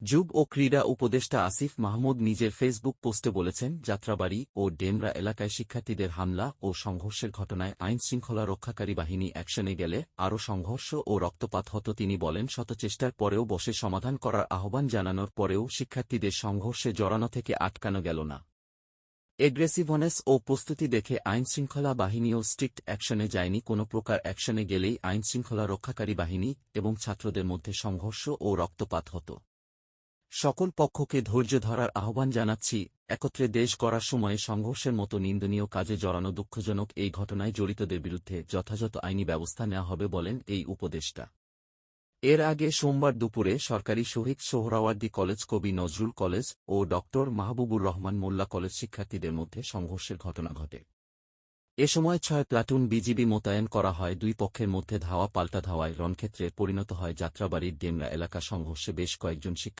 যুব ও ক্রীড়া উপদেষ্টা আসিফ মাহমুদ নিজের ফেসবুক পোস্টে বলেছেন, যাত্রাবাড়ী ও ডেমরা এলাকায় শিক্ষার্থীদের হামলা ও সংঘর্ষের ঘটনায় আইনশৃঙ্খলা রক্ষাকারী বাহিনী অ্যাকশনে গেলে আরও সংঘর্ষ ও রক্তপাত হতো। তিনি বলেন, শত চেষ্টার পরেও বসে সমাধান করার আহ্বান জানানোর পরেও শিক্ষার্থীদের সংঘর্ষে জড়ানো থেকে আটকানো গেল না। এগ্রেসিভনেস ও প্রস্তুতি দেখে আইনশৃঙ্খলা বাহিনীও স্ট্রিক্ট অ্যাকশনে যায়নি। কোনো প্রকার অ্যাকশনে গেলেই আইনশৃঙ্খলা রক্ষাকারী বাহিনী এবং ছাত্রদের মধ্যে সংঘর্ষ ও রক্তপাত হতো। সকল পক্ষকে ধৈর্য ধরার আহ্বান জানাচ্ছি। একত্রে দেশ গড়ার সময়ে সংঘর্ষের মতো নিন্দনীয় কাজে জড়ানো দুঃখজনক। এই ঘটনায় জড়িতদের বিরুদ্ধে যথাযথ আইনি ব্যবস্থা নেওয়া হবে বলেন এই উপদেষ্টা। এর আগে সোমবার দুপুরে সরকারি শহীদ সোহরাওয়ার্দী কলেজ, কবি নজরুল কলেজ ও ড. মাহবুবুর রহমান মোল্লা কলেজ শিক্ষার্থীদের মধ্যে সংঘর্ষের ঘটনা ঘটে। এ সময় ৬ প্লাটুন বিজিবি মোতায়েন করা হয়। দুই পক্ষের মধ্যে ধাওয়া পাল্টা ধাওয়ায় রণক্ষেত্রে পরিণত হয়। যাত্রাবাড়ীর ডেমরা এলাকা সংঘর্ষে বেশ কয়েকজন শিক্ষার্থী